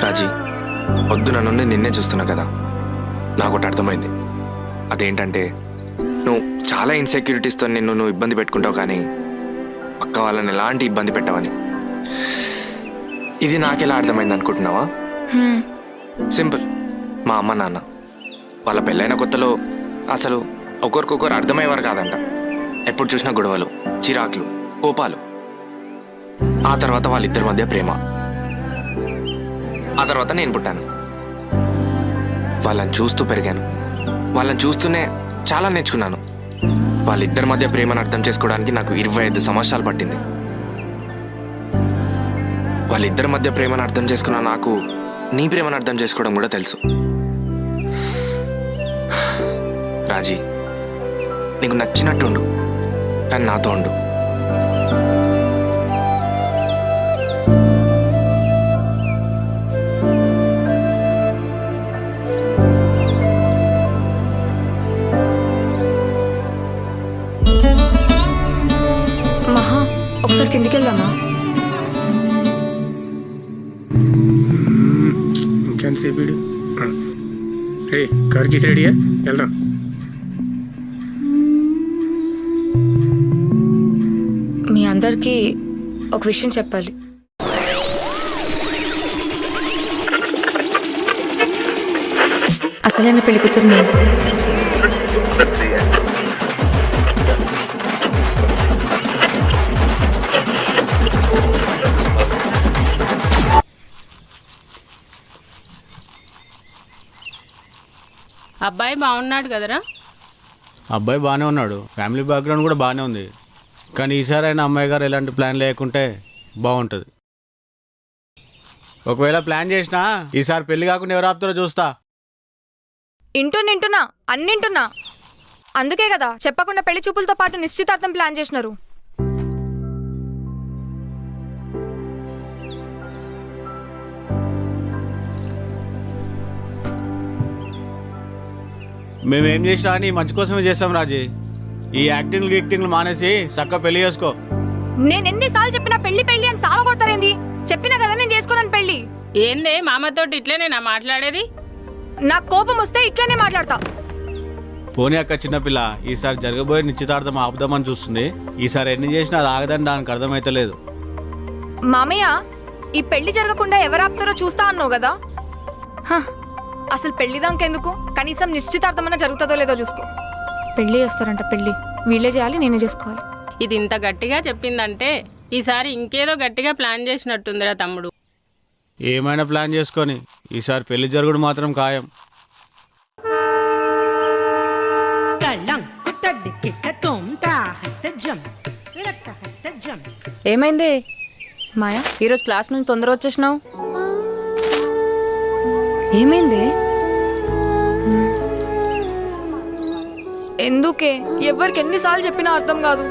రాజీ, పొద్దున నుండి నిన్నే చూస్తున్నా కదా, నాకు ఒకటి అర్థమైంది. అదేంటంటే నువ్వు చాలా ఇన్సెక్యూరిటీస్తో నువ్వు ఇబ్బంది పెట్టుకుంటావు, కానీ పక్క వాళ్ళని ఎలాంటి ఇబ్బంది పెట్టవని. ఇది నాకెలా అర్థమైంది అనుకుంటున్నావా? సింపుల్. మా అమ్మ నాన్న వాళ్ళ పెళ్ళైన కొత్తలో అసలు ఒకరికొకరు అర్థమయ్యేవారు కాదంట. ఎప్పుడు చూసినా గొడవలు, చిరాకులు, కోపాలు. ఆ తర్వాత వాళ్ళిద్దరి మధ్య ప్రేమ. ఆ తర్వాత నేను పుట్టాను. వాళ్ళని చూస్తూ పెరిగాను. వాళ్ళని చూస్తూనే చాలా నేర్చుకున్నాను. వాళ్ళిద్దరి మధ్య ప్రేమను అర్థం చేసుకోవడానికి నాకు 25 సంవత్సరాలు పట్టింది. వాళ్ళిద్దరి మధ్య ప్రేమను అర్థం చేసుకున్న నాకు నీ ప్రేమను అర్థం చేసుకోవడం కూడా తెలుసు. రాజీ, నీకు నచ్చినట్టుండు, కానీ నాతో ఉండు. మహా, ఒకసారి కిందికి వెళ్దామా? ఇంకెంతసేపు రే, కార్ కీస్ రెడీయా? వెళ్దాం. మీ అందరికీ ఒక విషయం చెప్పాలి. అసలైన పెళ్లి కూతురు నేను. అబ్బాయి బాగున్నాడు కదరా? అబ్బాయి బాగానే ఉన్నాడు, ఫ్యామిలీ బ్యాక్గ్రౌండ్ కూడా బాగానే ఉంది. కానీ ఈసారి అయినా అమ్మాయి గారు ఎలాంటి ప్లాన్ లేకుంటే బాగుంటుంది. ఒకవేళ ప్లాన్ చేసినా ఈసారి పెళ్లి కాకుండా ఎవరు ఆపుతారో చూస్తా. ఇంటున్నా అన్నింటున్నా. అందుకే కదా చెప్పకుండా పెళ్లి చూపులతో పాటు నిశ్చితార్థం ప్లాన్ చేసినారు. మేమేం చేసినా అని మంచి కోసమే చేస్తాం రాజీ. ఈ యాక్టింగ్లు మానేసి చక్కగా పెళ్లి చేసుకో. నేను ఎన్నిసార్లు చెప్పినా పెళ్లి పెళ్లి అని సావగొడతారేంది? చెప్పినా కదా నేను చేసుకోనని పెళ్లి. ఏందే మామతోటి ఇట్లనేనా మాట్లాడేది? నాకు కోపం వస్తే ఇట్లనే మాట్లాడతా. పోనీ అక్క చిన్నపిల్ల, ఈసారి జరగబోయే నిశ్చితార్థం ఆపుదామని చూస్తుంది. ఈసారి ఎన్ని చేసినా అది ఆగదని దానికి అర్థమైతలేదు. మామయ్య, ఈ పెళ్లి జరగకుండా ఎవరు ఆపుతారో చూస్తా అన్నావు కదా. అసలు పెళ్లి దాకెందుకు? కనీసం నిశ్చితార్థమన్నా జరుగుతుందో లేదో చూసుకో. పెళ్లి చేస్తారంట, పెళ్లి వీళ్ళే చేయాలి, నేనే చేసుకోవాలి. ఇది ఇంత గట్టిగా చెప్పిందంటే ఈసారి ఇంకేదో గట్టిగా ప్లాన్ చేసినట్టుందిరా తమ్ముడు. ఏమైనా ప్లాన్ చేసుకొని ఈసారి పెళ్లి జరుగుడు మాత్రం ఖాయం. ఏమైంది మాయా, ఈరోజు క్లాస్ నుంచి తొందర వచ్చేసినావు? ఏమైంది? ఎందుకే? ఎవరికి ఎన్నిసార్లు చెప్పినా అర్థం కాదు.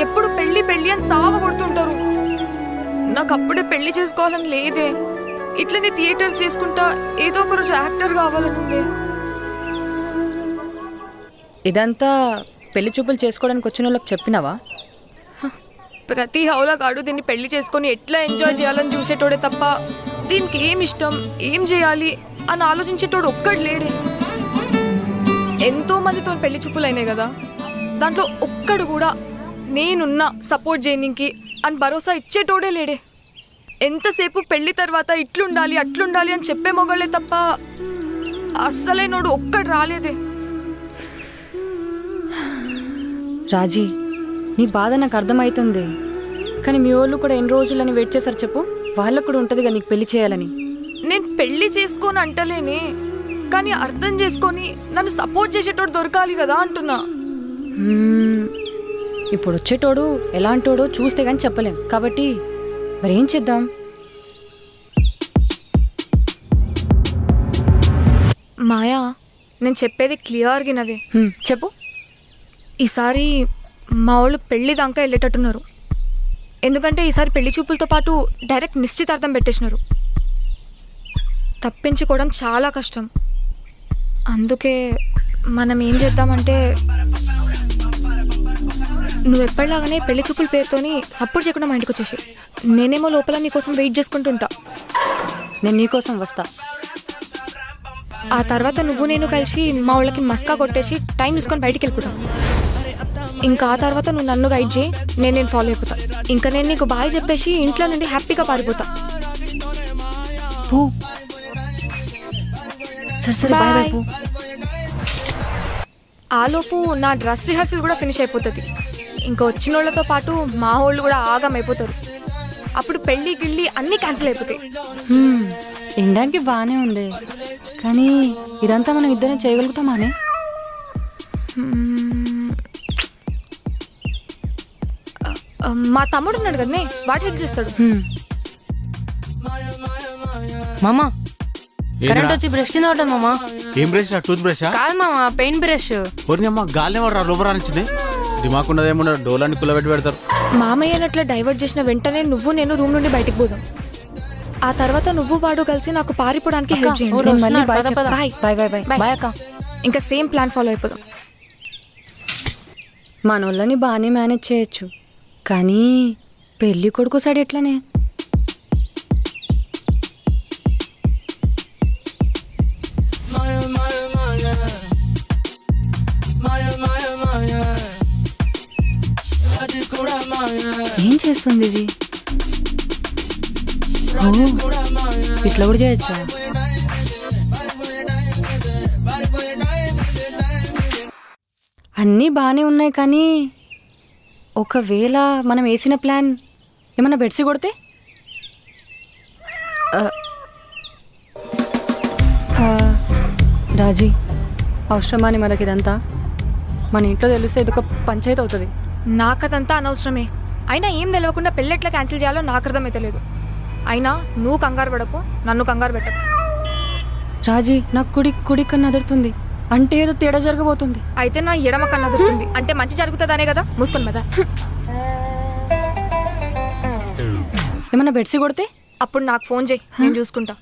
ఎప్పుడు పెళ్లి పెళ్లి అని సావ కొడుతుంటారు. నాకు అప్పుడే పెళ్లి చేసుకోవాలని లేదే. ఇట్లనే థియేటర్స్ చేసుకుంటా ఏదో ఒక రోజు యాక్టర్ కావాలని ఉంది. ఇదంతా పెళ్లి చూపులు చేసుకోవడానికి వచ్చిన వాళ్ళకి చెప్పినావా? ప్రతి హౌలగాడు దీన్ని పెళ్లి చేసుకొని ఎట్లా ఎంజాయ్ చేయాలని చూసేటోడే తప్ప దీనికి ఏం ఇష్టం, ఏం చేయాలి అని ఆలోచించేటోడు ఒక్కడు లేడే. ఎంతో మందితో పెళ్లి చూపులు అయినాయి కదా, దాంట్లో ఒక్కడు కూడా నేనున్నా సపోర్ట్ చేయడానికి అని భరోసా ఇచ్చేటోడే లేడే. ఎంతసేపు పెళ్లి తర్వాత ఇట్లుండాలి అట్లుండాలి అని చెప్పే మొగలే తప్ప అస్సలైనోడు ఒక్కడు రాలేదే. రాజీ, నీ బాధ నాకు అర్థమవుతుంది. కానీ మీ వాళ్ళు కూడా ఎన్ని రోజులని వెయిట్ చేశారు చెప్పు? వాళ్ళకు కూడా ఉంటుంది కదా నీకు పెళ్లి చేయాలని. నేను పెళ్లి చేసుకొని అంటలేనే, కానీ అర్థం చేసుకొని నన్ను సపోర్ట్ చేసేటోడు దొరకాలి కదా అంటున్నా. ఇప్పుడు వచ్చేటోడు ఎలాంటోడో చూస్తే కానీ చెప్పలేం. కాబట్టి మరి ఏం చేద్దాం? మాయా, నేను చెప్పేది క్లియర్గా నవే. చెప్పు. ఈసారి మా వాళ్ళు పెళ్లి దాకా వెళ్ళేటట్టున్నారు. ఎందుకంటే ఈసారి పెళ్లి చూపులతో పాటు డైరెక్ట్ నిశ్చితార్థం పెట్టేసినారు. తప్పించుకోవడం చాలా కష్టం. అందుకే మనం ఏం చేద్దామంటే, నువ్వు ఎప్పటిలాగానే పెళ్లి చూపుల పేరుతోని సపోర్ట్ చేయకుండా మా ఇంటికి వచ్చేసి, నేనేమో లోపల నీకోసం వెయిట్ చేసుకుంటుంటా. నేను నీకోసం వస్తా. ఆ తర్వాత నువ్వు నేను కలిసి మా వాళ్ళకి మస్కా కొట్టేసి టైం తీసుకొని బయటికి వెళ్ళిపోతాం. ఇంకా ఆ తర్వాత నువ్వు నన్ను గైడ్ చేయి, నేను ఫాలో అయిపోతా. ఇంకా నేను నీకు బాయ్ చెప్పేసి ఇంట్లో నుండి హ్యాపీగా పారిపోతా. పో. సరే బాయ్ బాయ్ పో. ఆలోపు నా డ్రెస్ రిహర్సల్ కూడా ఫినిష్ అయిపోతుంది. ఇంకా వచ్చిన వాళ్ళతో పాటు మా వాళ్ళు కూడా ఆగం అయిపోతారు. అప్పుడు పెళ్ళి గిళ్ళి అన్నీ క్యాన్సిల్ అయిపోతాయి. వినడానికి బాగానే ఉంది, కానీ ఇదంతా మనం ఇద్దరం చేయగలుగుతామానే? మా తమ్ముడు ఉన్నాడు కదనే, వాడు హెల్ప్ చేస్తాడు. మామా కరెంట్ వచ్చి బ్రష్ కింద పడ్డా మామా. ఏం బ్రష్? టూత్ బ్రషా? కాదు మామా, పెయింట్ బ్రష్. అమ్మ గాలిని వాడు రూబరా అనిచ్చింది. దిమాకు ఉండదు ఏముండదు, డోలాన్ని కుల్లబెట్టి పెడతారు. మామయ్యని అట్లా డైవర్ట్ చేసిన వెంటనే నువ్వు నేను రూమ్ నుండి బయటికి పోదాం. ఆ తర్వాత నువ్వు వాడు కలిసి నాకు పారిపోవడానికి హెల్ప్ చేయండి. నేను మళ్ళీ bye bye bye bye bye bye అక్క. ఇంకా సేమ్ ప్లాన్ ఫాలో అయిపోదాం. మనోళ్ళని బాగానే మేనేజ్ చేయొచ్చు, కానీ పెళ్ళి కొడుకు సైడ్ ఎట్లనే? ఏం చేస్తుంది ఇది? ఓ, ఇట్లా కూడా చేయొచ్చా? అన్నీ బాగానే ఉన్నాయి, కానీ ఒకవేళ మనం వేసిన ప్లాన్ ఏమన్నా బెడ్సి కొడితే? రాజీ, అవసరమని మనకి ఇదంతా? మన ఇంట్లో తెలిస్తే ఇదొక పంచాయతీ అవుతుంది. నాకదంతా అనవసరమే. అయినా ఏం తెలియకుండా పెళ్ళి ఎట్లా క్యాన్సిల్ చేయాలో నాకు అర్థమైతే లేదు. అయినా నువ్వు కంగారు పడకు, నన్ను కంగారు పెట్టకు. రాజీ, నాకు కుడి కన్ను అదురుతుంది, అంటే ఏదో తేడా జరగబోతుంది. అయితే నా ఎడమ కన్ను అదురుతుంది, అంటే మంచి జరుగుతుందనే కదా. మూసుకొని కదా. ఏమన్నా బెడ్సి కొడితే? అప్పుడు నాకు ఫోన్ చేయి, నేను చూసుకుంటా.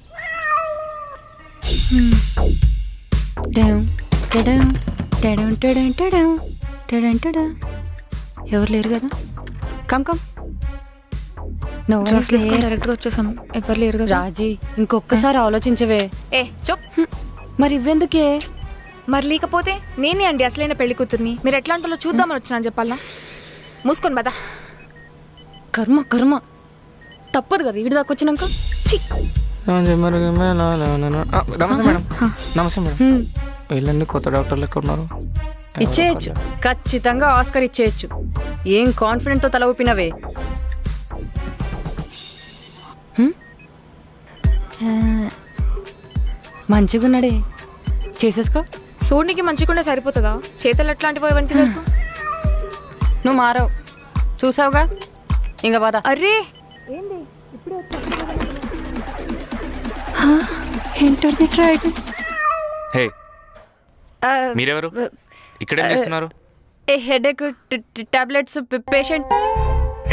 ఎవరు లేరు కదా? కమ్ డైరెక్ట్గా వచ్చేసాం, ఎవరు లేరు కదా. రాజీ, ఇంకొకసారి ఆలోచించవే. ఏ చెప్. మరి ఇవ్వెందుకే? మరి లేకపోతే నేనే అండి అసలైన పెళ్లి కూతుర్ని. మీరు ఎట్లా అంటలో చూద్దామని వచ్చినా చెప్పాలా? మూసుకొని బదా. కర్మ తప్పదు కదా ఈడి దాకా వచ్చినాక. నమస్తే మేడం. నమస్తే మేడం. వీళ్ళండి కొత్త డాక్టర్ లెక్క ఉన్నారు. ఇచ్చేయచ్చు, ఖచ్చితంగా ఆస్కర్ ఇచ్చేయచ్చు. ఏం కాన్ఫిడెంట్తో తల ఊపినవే. మంచిగున్నాడే, చేసేసుకో. సూర్యునికి మంచిగుండే సరిపోతుందా? చేతలు ఎట్లాంటివో ఇవన్నీ తెలుసు. నువ్వు మారవు, చూసావుగా. ఇంకా బాధ. అరే ఏంటది డ్రాగన్? హే, మీరెవరు? ఇక్కడేం చేస్తున్నారు? Headache tablets patient.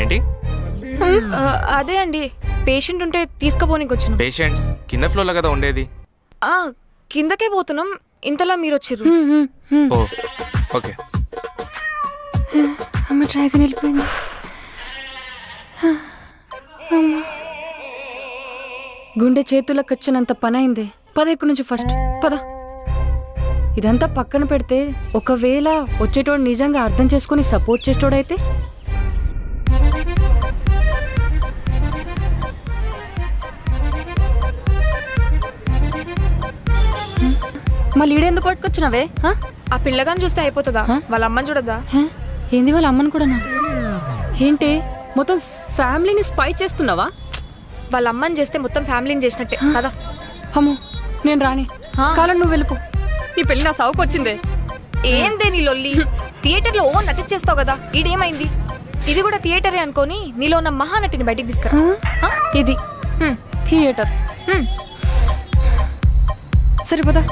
ఏంటి అదే అండి, పేషెంట్ ఉంటే తీసుకుపోనికి వచ్చినాం. పేషెంట్స్ కింద ఫ్లోర్లో కదా ఉండేది. కిందకే పోతున్నాం, ఇంతలో మీరు వచ్చిర్రు. ఓ ఓకే. అమ్మ డ్రాగన్ వెళ్ళిపోయింది. గుండె చేతులకు వచ్చినంత పని అయింది. పద ఇక్కడ నుంచి ఫస్ట్ పద. ఇదంతా పక్కన పెడితే ఒకవేళ వచ్చేటోడు నిజంగా అర్థం చేసుకుని సపోర్ట్ చేసేటోడైతే? మళ్ళీ ఈడెందుకు పట్టుకొచ్చినవే? ఆ పిల్లగాని చూస్తే అయిపోతుందా? వాళ్ళ అమ్మని చూడద్దా? ఏంది వాళ్ళ అమ్మని కూడానా? ఏంటి మొత్తం ఫ్యామిలీని స్పై చేస్తున్నావా? వాళ్ళ అమ్మని చేస్తే మొత్తం ఫ్యామిలీని చేసినట్టే కదా. అమ్మో నేను రాని. కాలం నువ్వు వెళ్ళిపో. నీ పెళ్ళి నా సావుకు వచ్చిందే. ఏందే నీ లొల్లి? థియేటర్లో ఓ నటించేస్తావు కదా, ఈడేమైంది? ఇది కూడా థియేటరే అనుకోని నీలో ఉన్న మహానటిని బయటికి తీసుకురా. ఇది థియేటర్. సరిపోదా?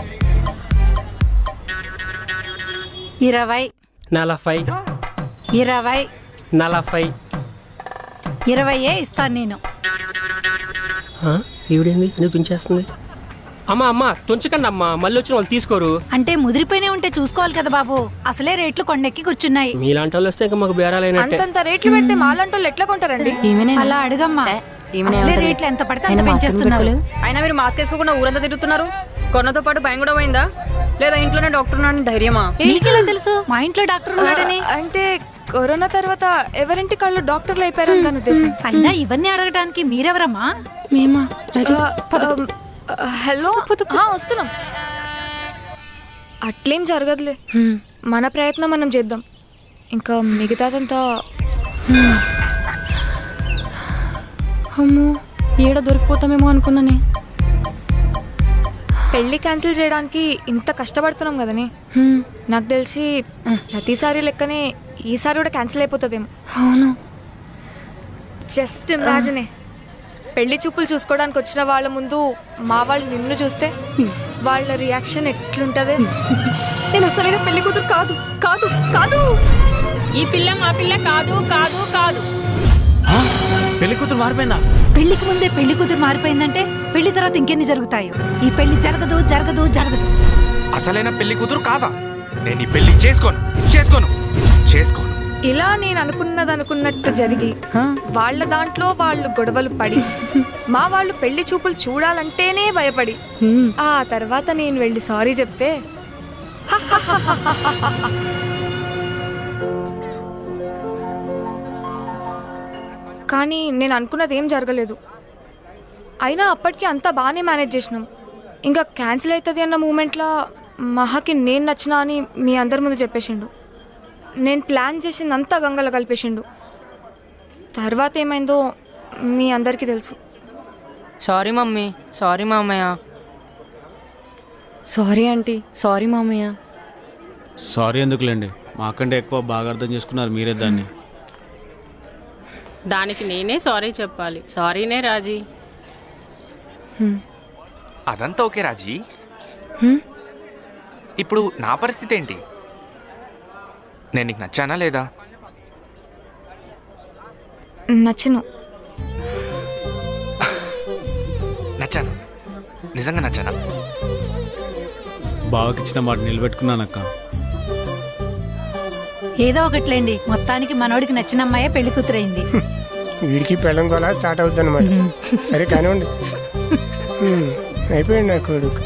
20 40 20 40 20 ఇస్తాను నేను. ఈవిడేంది నువ్వు తుంచేస్తుంది? అమ్మ తుంచకండి అమ్మా, మళ్ళీ వచ్చిన వాళ్ళు తీసుకోరు. అంటే ముదిరిపోయినే ఉంటే చూసుకోవాలి కదా బాబు. అసలే రేట్లు కొండెక్కి కూర్చున్నాయి. మీలాంటి వాళ్ళు వస్తే ఇంకా మాకు బేరాలైనట్టే. అంతంత రేట్లు పెడితే మాలాంటి వాళ్ళు ఎట్లా కొంటారండి? అలా అడుగమ్మా. అసలే రేట్లు ఎంత పడితే అంత పెంచేస్తున్నారు. అయినా మీరు మాస్క్ వేసుకోకుండా ఊరంతా తిరుగుతున్నారు. కరోనాతో పాటు భయం కూడా పోయిందా? లేదా ఇంట్లోనే డాక్టర్ ఉన్నాడని ధైర్యమా? నీకెలా తెలుసు మా ఇంట్లో డాక్టర్ ఉన్నాడని? అంటే కరోనా తర్వాత ఎవరింటి కళ్ళు డాక్టర్లు అయిపోయారని దాని ఉద్దేశం. అయినా ఇవన్నీ అడగడానికి మీరెవరమ్మా? మేమా రజ హలో వస్తున్నాం. అట్లేం జరగదులే, మన ప్రయత్నం మనం చేద్దాం. ఇంకా మిగతాదంతా అమ్మో ఏడ దొరికిపోతామేమో అనుకున్నానే. పెళ్లి క్యాన్సిల్ చేయడానికి ఇంత కష్టపడుతున్నాం కదనే. నాకు తెలిసి ప్రతిసారి లెక్కనే ఈసారి కూడా క్యాన్సిల్ అయిపోతుందేమో. అవును. జస్ట్ ఇమాజినే, పెళ్లి చూపులు చూసుకోవడానికి వచ్చిన వాళ్ళ ముందు మా వాళ్ళు నిన్ను చూస్తే వాళ్ళ రియాక్షన్ ఎట్లుంటది? నేను అసలైన పెళ్లి కూతురు కాదు కాదు కాదు. ఈ పిల్ల మా పిల్ల కాదు కాదు కాదు. పెళ్లి కూతురు మారిపోయిందా? పెళ్లికి ముందే పెళ్లి కూతురు మారిపోయిందంటే పెళ్లి తర్వాత ఇంకెన్ని జరుగుతాయో. ఈ పెళ్లి జరగదు జరగదు జరగదు. అసలైన పెళ్లి కూతురు కాదా? నేను ఈ పెళ్లి చేసుకోను చేసుకోను చేసుకోను. ఇలా నేను అనుకున్నది అనుకున్నట్టు జరిగి వాళ్ళ దాంట్లో వాళ్ళు గొడవలు పడి మా వాళ్ళు పెళ్లి చూపులు చూడాలంటేనే భయపడి ఆ తర్వాత నేను వెళ్ళి సారీ చెప్తే కానీ నేను అనుకున్నది ఏం జరగలేదు. అయినా అప్పటికి అంతా బాగానే మేనేజ్ చేసినాం. ఇంకా క్యాన్సిల్ అవుతుంది అన్న మూమెంట్లో మహాకి నేను నచ్చినా అని మీ అందరి ముందు చెప్పేసిండు. నేను ప్లాన్ చేసిందంతా గంగలో కలిపేసిండు. తర్వాత ఏమైందో మీ అందరికీ తెలుసు. సారీ మమ్మీ, సారీ మామయ్య. సారీ ఆంటీ, సారీ మామయ్య. సారీ ఎందుకులేండి, మాకంటే ఎక్కువ బాగా అర్థం చేసుకున్నారు మీరే దాన్ని. దానికి నేనే సారీ చెప్పాలి. సారీనే రాజీ. అదంతా ఓకే రాజీ. ఇప్పుడు నా పరిస్థితి ఏంటి? నేను నీకు నచ్చానా లేదా? నచ్చను. నచ్చాను, నిజంగా నచ్చానా? బావకిచ్చిన మాట నిలబెట్టుకున్నానక్క. ఏదో ఒకట్లేండి, మొత్తానికి మనోడికి నచ్చిన అమ్మాయే పెళ్లి కూతురైంది. వీడికి పెళ్ళం కోలా స్టార్ట్ అవుతుంది అనమాట. సరే కానివ్వండి. అయిపోయింది నా కొడుకు.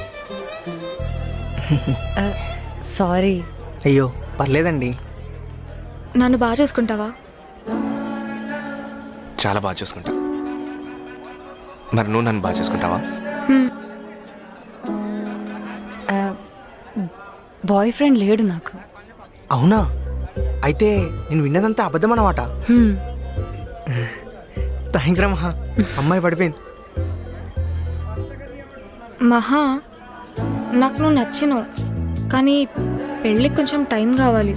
సారీ. అయ్యో పర్లేదండి. నన్ను బాగా చూసుకుంటావా? చాలా బాగా చూసుకుంటా. మరి నువ్వు నన్ను బాగా చూసుకుంటావా? బాయ్ ఫ్రెండ్ లేడు నాకు. అవునా? అయితే నేను విన్నదంతా అబద్ధం అన్నమాట. థ్యాంక్స్ రా మహా, అమ్మాయి పడిపోయింది. మహా, నాకు నువ్వు నచ్చినావు, కానీ పెళ్ళికి కొంచెం టైం కావాలి.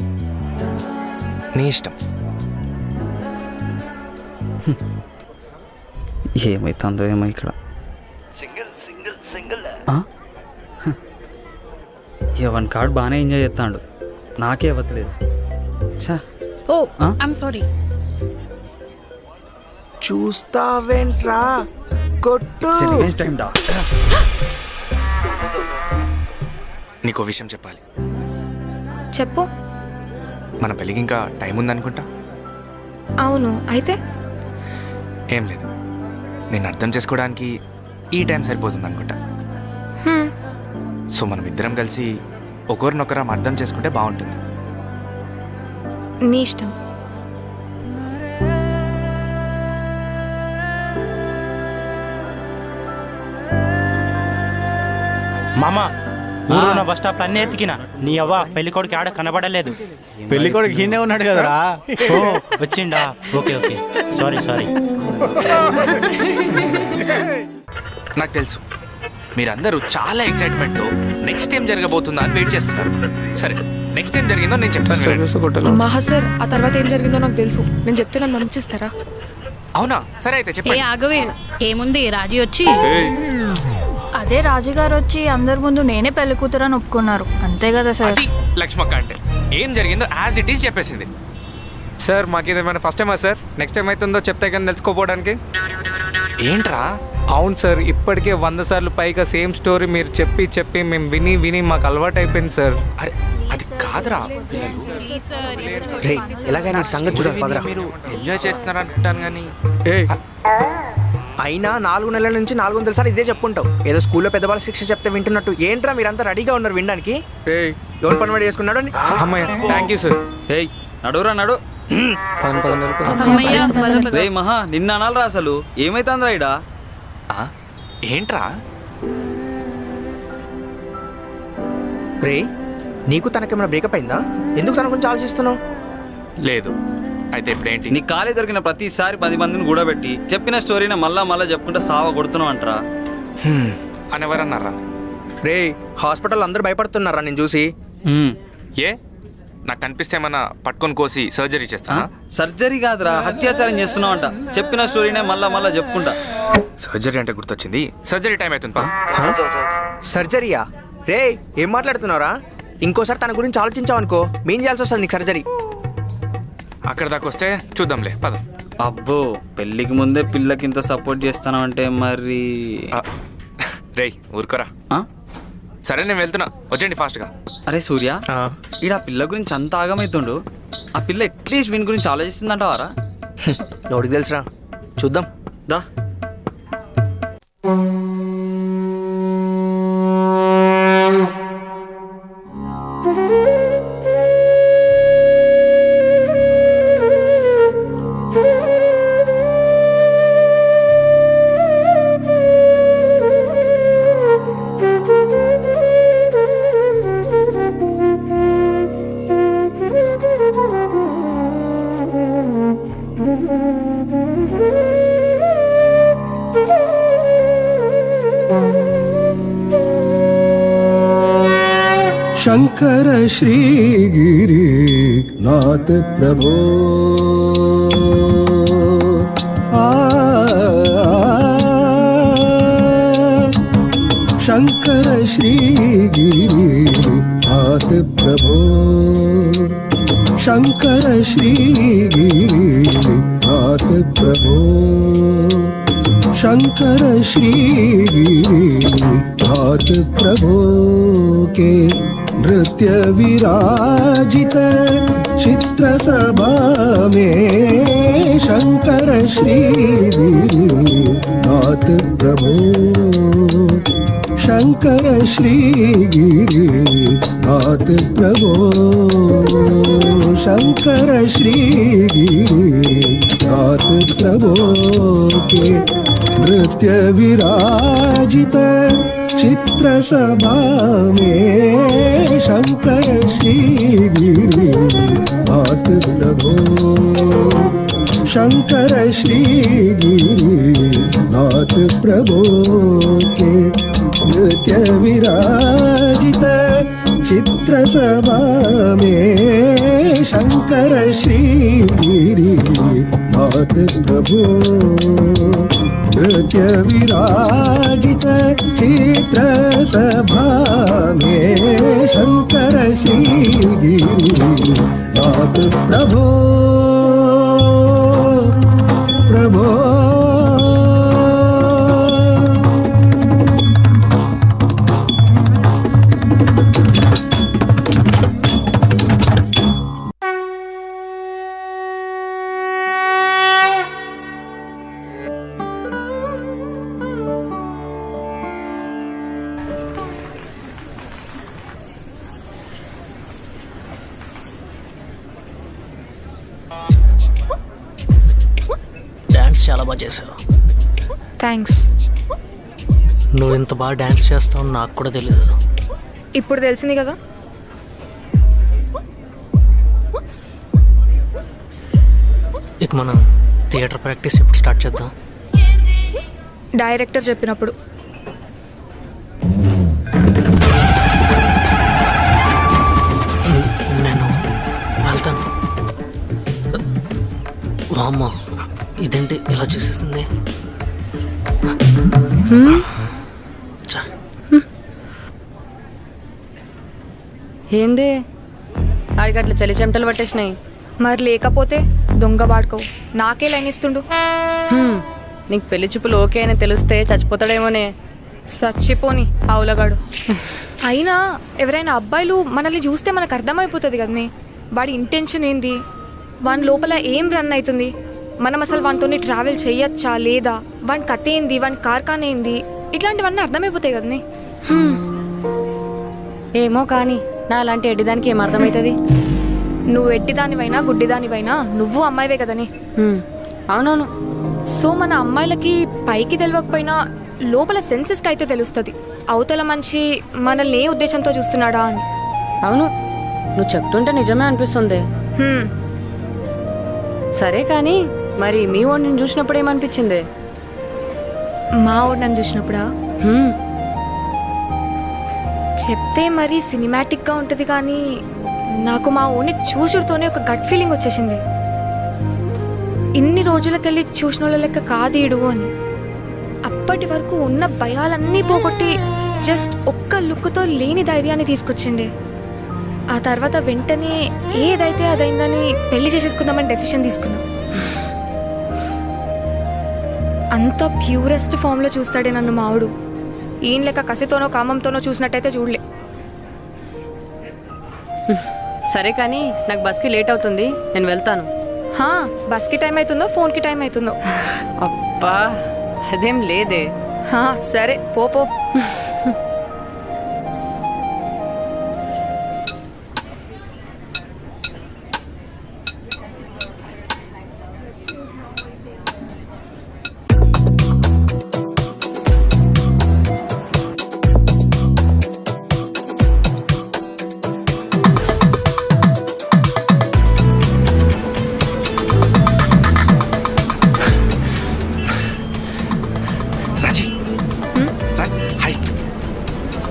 నీ ఇష్టం. ఏమైతుందో ఏమో ఇక్కడ. ఎవరి కార్డు బాగానే ఎంజాయ్ చేస్తాడు, నాకే ఇవ్వట్లేదు. ఓ ఐమ్ సారీ. చూస్తావేంట్రా, కొట్టు. టైం డా. నీకో విషయం చెప్పాలి. చెప్పు. మన పెళ్ళికి ఇంకా టైం ఉందనుకుంటా. అవును, అయితే ఏం లేదు, నేను అర్థం చేసుకోవడానికి ఈ టైం సరిపోతుంది అనుకుంటా. సో మనం ఇద్దరం కలిసి ఒకరినొకరం అర్థం చేసుకుంటే బాగుంటుంది. నీ ఇష్టం. మామ, ఊరున్న బస్ స్టాప్ అన్నీ ఎత్తికినా, నీ అవ్వ పెళ్లి కొడుకు ఆడ కనబడలేదు. పెళ్లి కొడుకు ఈయనే ఉన్నాడు కదరా. ఓ వచ్చిండా? Okay okay, sorry sorry. నాకు తెలుసు మీరందరూ చాలా ఎక్సైట్మెంట్తో నెక్స్ట్ ఏం జరగబోతుందా అని వెయిట్ చేస్తున్నారు. సరే, నెక్స్ట్ ఏం జరిగిందో నేను చెప్తాను. మహా సార్, ఆ తర్వాత ఏం జరిగిందో నాకు తెలుసు. నేను చెప్తే నన్ను పంపించేస్తారా? అవునా? సరే అయితే చెప్పండి. ఆగవే, ఏముంది, రాజీ వచ్చి అదే రాజుగారు వచ్చి అందరి ముందు నేనే పెళ్లి కూతురని ఒప్పుకున్నారు, అంతే కదా సార్? అది లక్ష్మక్క అంటే ఏం జరిగిందో యాజ్ ఇట్ ఈస్ చెప్పేసింది. సార్ మాకు ఇదేమైనా ఫస్ట్ టైమా సార్? నెక్స్ట్ టైం అవుతుందో చెప్తే కానీ తెలుసుకోపోవడానికి. ఏంట్రా? అవును సార్, ఇప్పటికే 100 సార్లు పైగా సేమ్ స్టోరీ మీరు చెప్పి చెప్పి మేము విని విని మాకు అలవాటు అయిపోయింది సార్. అరే అది కాదురా, ఎలాగైనా సంగతి చూడాలి పదరా. మీరు ఎంజాయ్ చేస్తున్నారు అనుకుంటాను కానీ అయినా 4 నెలల నుంచి 400 సార్లు ఇదే చెప్పుకుంటావు. ఏదో స్కూల్లో పెద్దవాళ్ళ శిక్ష చెప్తే వింటున్నట్టు. ఏంట్రా మీరంతా రెడీగా ఉన్నారు వినడానికి? ఎవరు పని వాడు చేసుకున్నాడు అని. అమ్మయ్య థ్యాంక్ యూ సార్. ఏయ్ నడురా నడు. అమ్మయ్య, పద. రే మహా నిన్న అనాలరా అసలు ఏమైతుందిరా ఇడా? ఏంట్రా? రే నీకు తనకేమైనా బ్రేకప్ అయిందా? ఎందుకు తన గురించి ఆలోచిస్తున్నావు? లేదు. అయితే ఇప్పుడేంటి? నీ ఖాళీ దొరికిన ప్రతిసారి 10 మందిని కూడబెట్టి చెప్పిన స్టోరీని మళ్ళా చెప్పుకుంటే సావ కొడుతున్నావు అంటరా? అని ఎవరన్నారా? రే హాస్పిటల్ అందరూ భయపడుతున్నారా నేను చూసి? ఏ నాకు కనిపిస్తే ఏమన్నా పట్టుకొని కోసి సర్జరీ చేస్తానా? సర్జరీ కాదురా, అత్యాచారం చేస్తున్నావు అంట. చెప్పిన స్టోరీనే మళ్ళా చెప్పుకుంటా. సర్జరీ అంటే గుర్తొచ్చింది. సర్జరీ టైం అవుతుంది పా. సర్జరీయా? రే ఏం మాట్లాడుతున్నారా? ఇంకోసారి తన గురించి ఆలోచించావు అనుకో మేం చేయాల్సి వస్తుంది నీకు సర్జరీ. అక్కడ దాకా వస్తే చూద్దాంలే పద. అబ్బో పెళ్ళికి ముందే పిల్లకింత సపోర్ట్ చేస్తాను అంటే మరి రేయ్ ఊరుకోరా. సరే నేను వెళ్తున్నా, వచ్చేయండి ఫాస్ట్గా. అరే సూర్య, ఈడ ఆ పిల్ల గురించి అంత ఆగమవుతుండు. ఆ పిల్ల అట్లీస్ట్ వీని గురించి ఆలోచిస్తుందంటావారా? ఎవరికి తెలుసురా, చూద్దాం దా. शंकर श्री गिरी नाथ प्रभो शंकर श्री गिरी नाथ प्रभो शंकर श्री गिरी नाथ प्रभो शंकर श्री गिरी नाथ प्रभो के नृत्य विराजित चित्र सभा में शंकर श्री गिरिनाथ प्रभु शंकर श्री गिरिनाथ प्रभु शंकर श्री गिरिनाथ प्रभु के नृत्य विराजित चित्र सभा में शंकर श्री गिरिनाथ प्रभु शंकर श्री गिरिनाथ प्रभु के नृत्य विराजित चित्र सभा में शंकर श्री गिरिनाथ प्रभु नृत्य विराजित चित्र सभा में शंकर श्री गिरिनाथ प्रभु प्रभु చాలా బాగా చేసావు. థ్యాంక్స్. నువ్వు ఇంత బాగా డ్యాన్స్ చేస్తావు నాకు కూడా తెలీదు. ఇప్పుడు తెలిసింది కదా. ఇక మనం థియేటర్ ప్రాక్టీస్ ఎప్పుడు స్టార్ట్ చేద్దాం? డైరెక్టర్ చెప్పినప్పుడు. నేను వెళ్తాను. వామ్మ ఇదేంటి ఇలా చూసేస్తుంది? ఏంది ఆడికి అట్లా చలి చెమటలు పట్టేసినాయి. మరి లేకపోతే దొంగ బాడుకోవు నాకే లైన్ ఇస్తుండు. నీకు పెళ్లి చూపులు ఓకే అని తెలిస్తే చచ్చిపోతాడేమోనే. చచ్చిపోని ఆవులగాడు. అయినా ఎవరైనా అబ్బాయిలు మనల్ని చూస్తే మనకు అర్థమైపోతుంది కదనే వాడి ఇంటెన్షన్ ఏంది, వాని లోపల ఏం రన్ అవుతుంది, మనం అసలు వానితోని ట్రావెల్ చేయొచ్చా లేదా వాని కథ ఏంది, వాని కార్ఖాన ఏంది, ఇట్లాంటివన్నీ అర్థమైపోతాయి కదనే. ఏమో కానీ నా అలాంటి ఎడ్డిదానికి ఏం అర్థమవుతుంది? నువ్వు ఎట్టిదానివైనా గుడ్డిదానివైనా నువ్వు అమ్మాయివే కదనే. అవునవును. సో మన అమ్మాయిలకి పైకి తెలియకపోయినా లోపల సెన్సెస్కి అయితే తెలుస్తుంది అవతల మనిషి మనల్ని ఏ ఉద్దేశంతో చూస్తున్నాడా అని. అవును, నువ్వు చెప్తుంటే నిజమే అనిపిస్తుంది. హ్మ్. సరే కానీ మరి మీ వాడిని చూసినప్పుడు ఏమనిపించింది? మా వాడు నన్ను చూసినప్పుడా హ్మ్. చెప్తే మరి సినిమాటిక్గా ఉంటుంది కానీ నాకు మా ఓన్ని చూసుడుతోనే ఒక గట్ ఫీలింగ్ వచ్చేసింది. ఇన్ని రోజులకెళ్ళి చూసిన వాళ్ళ లెక్క కాదీడు అని. అప్పటి వరకు ఉన్న భయాలన్నీ పోగొట్టి జస్ట్ ఒక్క లుక్తో లేని ధైర్యాన్ని తీసుకొచ్చిండే. ఆ తర్వాత వెంటనే ఏదైతే అదైందని పెళ్లి చేసేసుకుందామని డెసిషన్ తీసుకున్నా. అంత ప్యూరెస్ట్ ఫామ్లో చూస్తాడే నన్ను మావుడు. ఈయన లెక్క కసితోనో కామంతోనో చూసినట్టయితే చూడలే. సరే కానీ నాకు బస్కి లేట్ అవుతుంది, నేను వెళ్తాను. బస్కి టైం అవుతుందో ఫోన్కి టైం అవుతుందో. అబ్బా అదేం లేదే. సరే పో.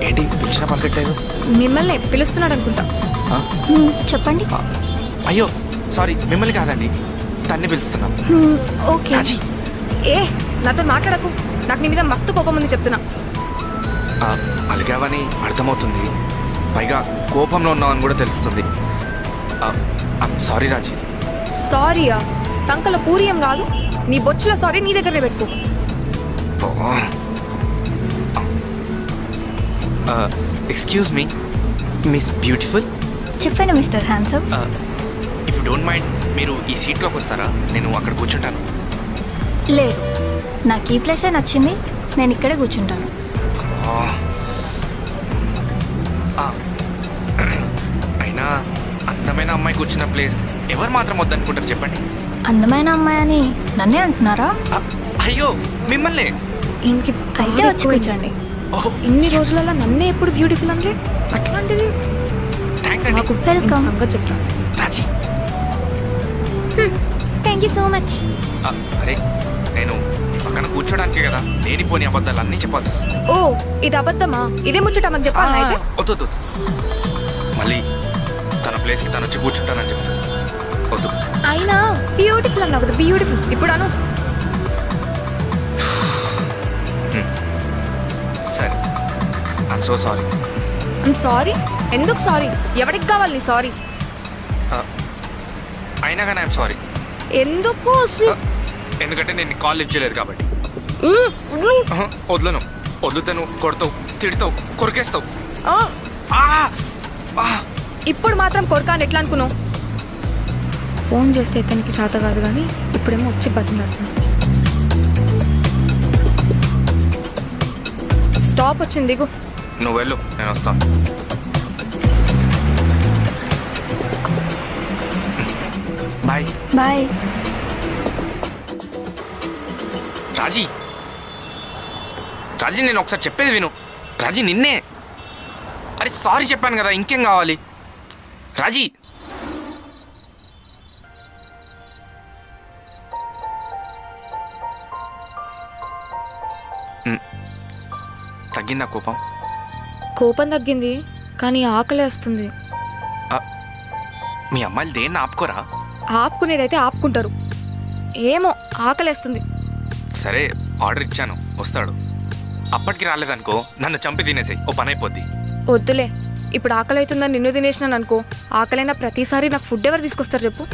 ఏంటి పిలిచిన పలకట్లేదు? మిమ్మల్ని పిలుస్తున్నాడు అనుకుంటా. చెప్పండి. అయ్యో సారీ, మిమ్మల్ని కాదండి, తన్ని పిలుస్తున్నాం. ఓకే. నాతో మాట్లాడకు, నాకు నీ మీద మస్తు కోపం ఉంది చెప్తున్నా. అలిగావని అర్థమవుతుంది, పైగా కోపంలో ఉన్నావని కూడా తెలుస్తుంది. సారీ రాజీ. సారీయా? సంకల పూరియం కాదు, నీ బొచ్చుల సారీ నీ దగ్గరనే పెట్టుకో. Excuse me miss beautiful. చెప్పండి mister handsome. If you don't mind మీరు ఈ సీట్లోకి వస్తారా? నేను అక్కడ కూర్చుంటాను. లేదు, నాకు ఈ ప్లేసే నచ్చింది, నేను ఇక్కడే కూర్చుంటాను. అయినా అందమైన అమ్మాయి కూర్చున్న ప్లేస్ ఎవరు మాత్రం వద్దనుకుంటారు చెప్పండి? అందమైన అమ్మాయి అని నన్నే అంటున్నారా? అయ్యో మిమ్మల్ని. ఇంకి అయితే వచ్చి కూర్చోండి. ఇన్ని రోజులలో నన్నే ఎప్పుడు బ్యూటిఫుల్ అంటే అట్లాంటిది నాకు వెల్కమ్ సంగతి చెప్తా. రాజీ థ్యాంక్ యూ సో మచ్. అరే నేను నీ పక్కన కూర్చోడానికే కదా లేనిపోని అబద్ధాలు అన్నీ చెప్పాల్సి వస్తుంది. ఇది అబద్ధమా? ఇదే ముచ్చట మాకు చెప్పాలి అయితే. వద్దు, మళ్ళీ తన ప్లేస్కి తను వచ్చి కూర్చుంటానని చెప్తాను. వద్దు. అయినా బ్యూటిఫుల్ అన్నావు కదా, బ్యూటిఫుల్ ఇప్పుడు అను. సరే, ఐమ్ సో సారీ. సారీ? ఎందుకు సారీ? ఎవరికి కావాలి నీ సారీ? అయినా కానీ ఐమ్ సారీ. ఎందుకు? ఎందుకంటే నేను కాల్ లిఫ్ట్ చేయలేదు కాబట్టి. వదలను. వదులుతాను, కొడతావు, తిడతావు, కొరికేస్తావు. ఇప్పుడు మాత్రం కొరకాని ఎట్లా అనుకున్నావు? ఫోన్ చేస్తే ఇతనికి చేత కాదు కానీ ఇప్పుడేమో వచ్చి బతిలాడుతున్నా. స్టాప్ వచ్చింది, దిగు. నువ్వు వెళ్ళు, నేను వస్తాను. బాయ్. బాయ్. రాజీ, నేను ఒకసారి చెప్పేది విను. రాజీ నిన్నే. అరే సారీ చెప్పాను కదా, ఇంకేం కావాలి? రాజీ తగ్గిందా కోపం? కోపం తగ్గింది కానీ ఆకలి వేస్తుంది. మీ అమ్మాయిలు దేన్ని ఆపుకోరా? ఆపుకునేదైతే ఆపుకుంటారు, ఏమో ఆకలేస్తుంది. సరే ఆర్డర్ ఇచ్చాను, వస్తాడు. అప్పటికి రాలేదనుకో నన్ను చంపి తినేసాయి, ఓ పని అయిపోద్ది. వద్దులే, ఇప్పుడు ఆకలి అవుతుందని నిన్ను తినేసినాను అనుకో, ఆకలైనా ప్రతిసారి నాకు ఫుడ్ ఎవరు తీసుకొస్తారు చెప్పు?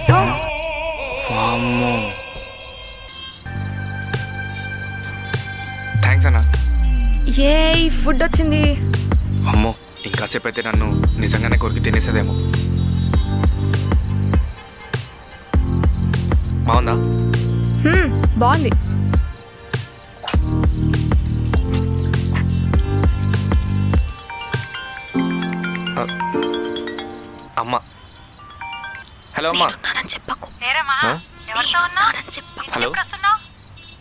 థ్యాంక్స్ అన్నా. ఏ ఫుడ్ వచ్చింది. అమ్మో, ఇంకాసేపు అయితే నన్ను నిజంగానే కొరికి తినేసేదేమో. బాగుందా? బాగుంది. అమ్మ. హలో అమ్మా. చెప్పకు ఏరమ్మా ఆ? ఎవరితో ఉన్నావు హలో. ఎప్పుడు వస్తున్నావు?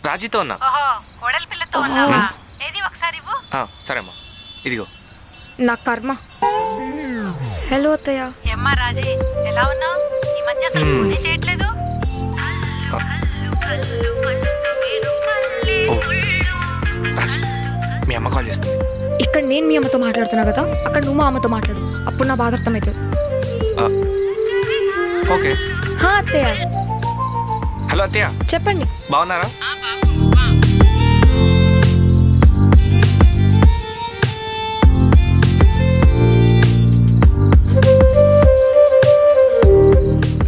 రాజీతో ఉన్నా. ఓహో కోడలి పిల్లతో ఉన్నావా? ఏది ఒకసారి ఇవ్వు. సరే అమ్మా, ఇదిగో. నా కర్మ. హలో అత్తయ్య. ఏమ్మా రాజీ ఎలా ఉన్నావు? ఈ మధ్య అసలు ఫోనే చేయట్లేదు. ఓ రాజీ, మీ అమ్మ కాల్ చేస్తుంది. ఇక్కడ నేను మీ అమ్మతో మాట్లాడుతున్నా కదా, అక్కడ నువ్వు మా అమ్మతో మాట్లాడు, అప్పుడు నా బాధ అర్థమవుతుంది. ఓకే. అత్తయ్య. హలో అత్తయ్య, చెప్పండి. బాగున్నారా?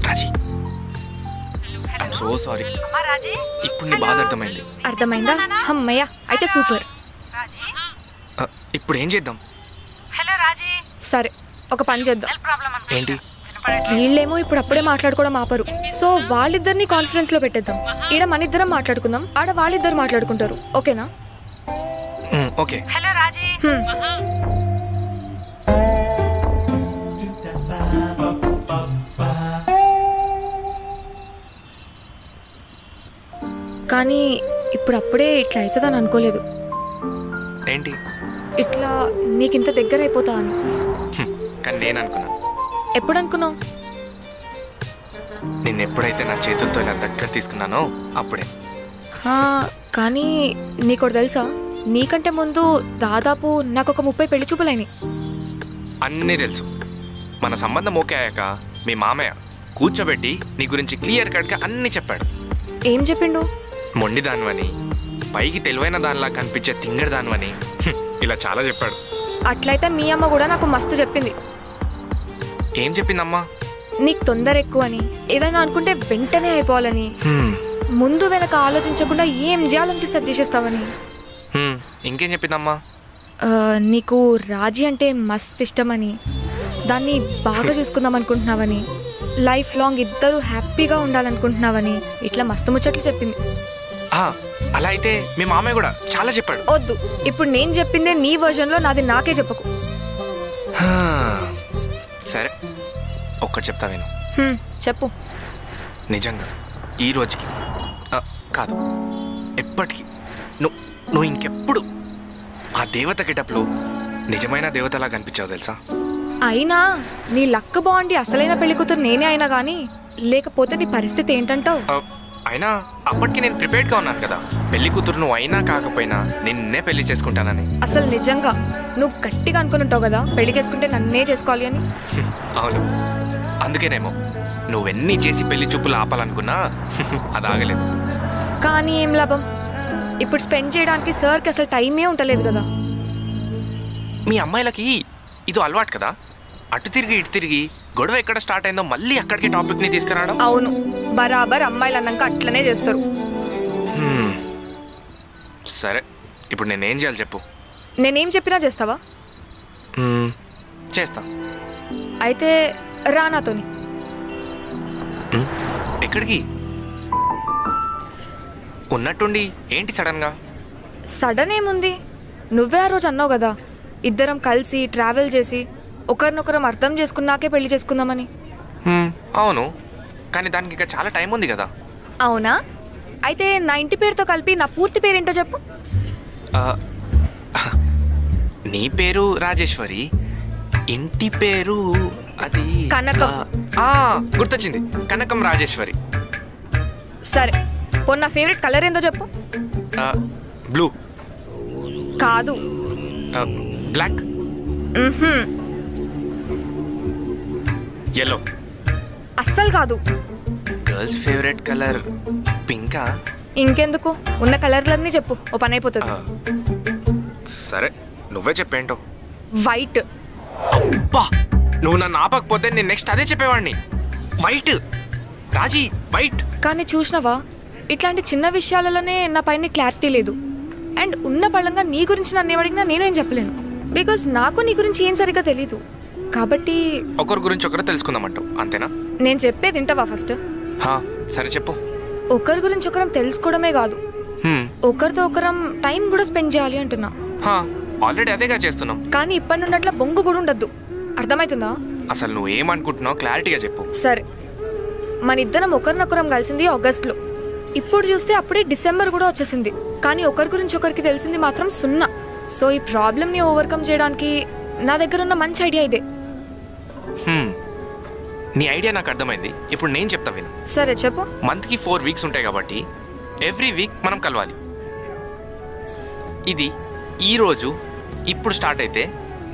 రాజీ, ఐఎమ్ సో సారీ. అమ్మా రాజీ ఇప్పుడు నీ బాధ అర్థమైంది. అర్థమైందా? అమ్మయ్య, అయితే సూపర్. రాజీ ఇప్పుడు ఏం చేద్దాం? హలో రాజీ సరే, ఒక పని చేద్దాం. ప్రాబ్లం ఏంటి? వీళ్ళేమో ఇప్పుడు అప్పుడే మాట్లాడుకోవడం ఆపరు. సో వాళ్ళిద్దరిని కాన్ఫరెన్స్ లో పెట్టేద్దాం. ఈడ మన ఇద్దరం మాట్లాడుకుందాం, ఆడ వాళ్ళిద్దరు మాట్లాడుకుంటారు. ఓకేనా? ఓకే. హలో రాజీ కానీ ఇప్పుడు అప్పుడే ఇట్లా అవుతుందని అనుకోలేదు. ఏంటి? ఇట్లా నీకింత దగ్గర అయిపోతా అని. కానీ నేను అనుకున్నాను. ఎప్పుడు అనుకున్నావు? నిన్ను ఎప్పుడైతే నా చేతులతో ఇలా దగ్గర తీసుకున్నానో అప్పుడే. కానీ నీకోటి తెలుసా, నీకంటే ముందు దాదాపు నాకు ఒక 30 పెళ్లి చూపులైనాయి. అన్నీ తెలుసు. మన సంబంధం ఓకే అయ్యాక మీ మామయ్య కూర్చోబెట్టి నీ గురించి క్లియర్ కట్గా అన్నీ చెప్పాడు. ఏం చెప్పిండు? మొండి దానివని, పైకి తెలివైన దానిలా కనిపించే తింగడి దానివని, ఇలా చాలా చెప్పాడు. అట్లయితే మీ అమ్మ కూడా నాకు మస్తు చెప్పింది. ఏం చెప్పిందమ్మా? నీకు తొందర ఎక్కువ అని, ఏదైనా అనుకుంటే వెంటనే అయిపోవాలని, ముందు వెనక ఆలోచించకుండా ఏం చేయాలనిపిస్తే అది చేసేస్తావని. ఇంకేం చెప్పిందమ్మా? నీకు రాజీ అంటే మస్తు ఇష్టమని, దాన్ని బాగా చూసుకుందాం అనుకుంటున్నావని, లైఫ్ లాంగ్ ఇద్దరు హ్యాపీగా ఉండాలనుకుంటున్నావని, ఇట్లా మస్తు ముచ్చట్లు చెప్పింది. అలా అయితే మీ మామయ్య కూడా చాలా చెప్పాడు. వద్దు, ఇప్పుడు నేను చెప్పిందే నీ వర్జన్లో, నాది నాకే చెప్పకు. సరే, ఒక్కటి చెప్తా విను. చెప్పు. నిజంగా ఈ రోజుకి కాదు, ఎప్పటికీ నువ్వు ఇంకెప్పుడు ఆ దేవత గెటప్లో నిజమైన దేవతలా కనిపించావు తెలుసా? అయినా నీ లక్ బాగుండి అసలైన పెళ్లి కూతురు నేనే అయినా కానీ, లేకపోతే నీ పరిస్థితి ఏంటంటావు? అయినా అప్పటికి నేను ప్రిపేర్డ్గా ఉన్నాను కదా, పెళ్లి కూతురు నువ్వు అయినా కాకపోయినా నిన్నే పెళ్లి చేసుకుంటానని. అసలు నిజంగా నువ్వు గట్టిగా అనుకుని ఉంటావు కదా, పెళ్లి చేసుకుంటే నన్నే చేసుకోవాలి అని. అవును, అందుకేనేమో నువ్వెన్ని చేసి పెళ్లి చూపులు ఆపాలనుకున్నా అది ఆగలేదు. కానీ ఏం లాభం, ఇప్పుడు స్పెండ్ చేయడానికి సార్కి అసలు టైమే ఉండలేదు కదా. మీ అమ్మాయిలకి ఇది అలవాటు కదా, అటు తిరిగి ఇటు తిరిగి గొడవ ఎక్కడ స్టార్ట్ అయిందో మళ్ళీ అక్కడికి టాపిక్ని తీసుకురావడం. అవును, బరాబర్ అమ్మాయిలు అన్నాక అట్లనే చేస్తారు. సరే, ఇప్పుడు నేనేం చేయాలి చెప్పు. నేనేం చెప్పినా చేస్తావా? చేస్తా. అయితే రా నాతోని. ఎక్కడికి? ఉన్నట్టుండి ఏంటి సడన్గా? సడన్ ఏముంది, నువ్వే ఆ రోజు అన్నావు కదా, ఇద్దరం కలిసి ట్రావెల్ చేసి ఒకరినొకరం అర్థం చేసుకున్నాకే పెళ్లి చేసుకుందామని. అవును, కానీ దానికి ఇంకా చాలా టైం ఉంది కదా. అవునా? అయితే నా ఇంటి పేరుతో కలిపి నా పూర్తి పేరేంటో చెప్పు. నీ పేరు రాజేశ్వరి, ఇంటి పేరు అది కనకం. గుర్తొచ్చింది, కనకం రాజేశ్వరి. సరే, పోనీ నా ఫేవరెట్ కలర్ ఏందో చెప్పు. బ్లూ. కాదు. బ్లాక్. ఎల్లో. అస్సలు కాదు. గర్ల్స్ ఫేవరెట్ కలర్ పింకా? ఇంకెందుకు, ఉన్న కలర్లన్నీ చెప్పు, ఓ పని అయిపోతుంది. సరే, నువ్వే చెప్పేంటో. వైట్. అబ్బా, నువ్వు నన్ను ఆపకపోతే నేను నెక్స్ట్ అదే చెప్పేవాడిని. వైట్ రాజీ, వైట్. కానీ చూసినవా, ఇట్లాంటి చిన్న విషయాలలోనే నా పైన క్లారిటీ లేదు. అండ్ ఉన్న పళ్ళంగా నీ గురించి నన్ను ఏమడిగినా నేను ఏం చెప్పలేను, బికాస్ నాకు నీ గురించి ఏం సరిగ్గా తెలీదు. కాబట్టి ఒకరి గురించి ఒకరు తెలుసుకుందామంటావు, అంతేనా? నేను చెప్పేది వింటావా ఫస్ట్? సరే చెప్పు. ఒకరి గురించి ఒకరం తెలుసుకోవడమే కాదు, ఒకరితో ఒకరం టైం కూడా స్పెండ్ చేయాలి అంటున్నా. ఆల్రెడీ అదేగా చేస్తున్నాం. కానీ ఇప్పటి నుండి అట్లా బొంగు కూడా ఉండద్దు, అర్థమవుతుందా? అసలు నువ్వు ఏమనుకుంటున్నావు క్లారిటీగా చెప్పు. సరే, మన ఇద్దరం ఒకరినొకరం కలిసింది ఆగస్ట్లో. ఇప్పుడు చూస్తే అప్పుడే డిసెంబర్ కూడా వచ్చేసింది. కానీ ఒకరి గురించి ఒకరికి తెలిసింది మాత్రం 0. సో ఈ ప్రాబ్లమ్ని ఓవర్కమ్ చేయడానికి నా దగ్గర ఉన్న మంచి ఐడియా ఇదే. నీ ఐడియా నాకు అర్థమైంది. ఇప్పుడు నేను చెప్తా విను. సరే చెప్పు. మంత్కి 4 వీక్స్ ఉంటాయి కాబట్టి ఎవ్రీ వీక్ మనం కలవాలి. ఇది ఈ రోజు ఇప్పుడు స్టార్ట్ అయితే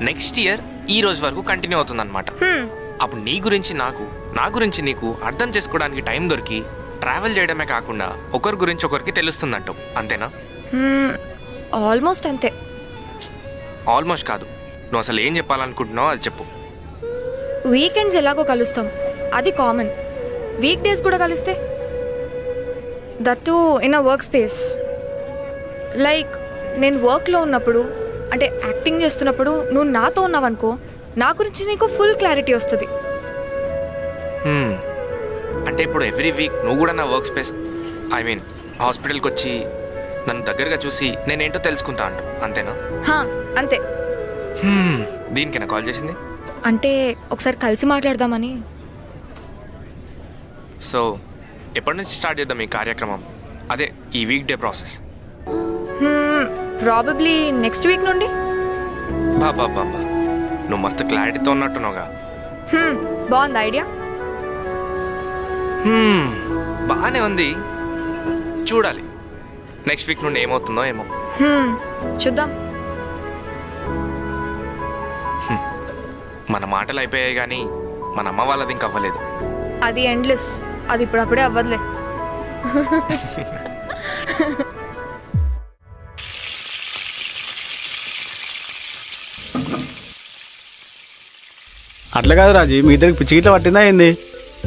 నెక్స్ట్ ఇయర్ ఈ రోజు వరకు కంటిన్యూ అవుతుందన్నమాట. అప్పుడు నీ గురించి నాకు, నా గురించి నీకు అర్థం చేసుకోవడానికి టైం దొరికి ట్రావెల్ చేయడమే కాకుండా ఒకరి గురించి ఒకరికి తెలుస్తుందంటావు, అంతేనా? ఆల్మోస్ట్ అంతే. ఆల్మోస్ట్ కాదు, నువ్వు అసలు ఏం చెప్పాలనుకుంటున్నావు అది చెప్పు. వీకెండ్స్ ఎలాగో కలుస్తాం, అది కామన్. వీక్ డేస్ కూడా కలిస్తే, that in a work space. Like నేను వర్క్లో ఉన్నప్పుడు, అంటే యాక్టింగ్ చేస్తున్నప్పుడు నువ్వు నాతో ఉన్నావనుకో, నా గురించి నీకు ఫుల్ క్లారిటీ వస్తుంది. అంటే ఇప్పుడు ఎవ్రీ వీక్ నువ్వు కూడా నా వర్క్ స్పేస్, ఐ మీన్ హాస్పిటల్కి వచ్చి నన్ను దగ్గరగా చూసి నేనేంటో తెలుసుకుంటా అంటూ, అంతేనా? అంతే. దీనికైనా కాల్ చేసింది? అంటే ఒకసారి కలిసి మాట్లాడదామని. సో ఎప్పటి నుంచి స్టార్ట్ చేద్దాం ఈ కార్యక్రమం, అదే ఈ week day process? Probably next week నుండి. బాబా నువ్వు మస్తు క్లారిటీతో ఉన్నట్టున్నావుగా. బాగుంది ఐడియా. బాగానే ఉంది, చూడాలి నెక్స్ట్ వీక్ నుండి ఏమవుతుందో ఏమో. చూద్దాం. మన మాటలు అయిపోయాయి కానీ మన అమ్మ వాళ్ళది ఇంక అవ్వలేదు. అది ఎండ్లెస్, అది ఇప్పుడప్పుడే అవ్వదులే. అట్లా కాదు రాజీ, మీ ఇద్దరికి పిచ్చిగిట్ల పట్టిందా ఏంది?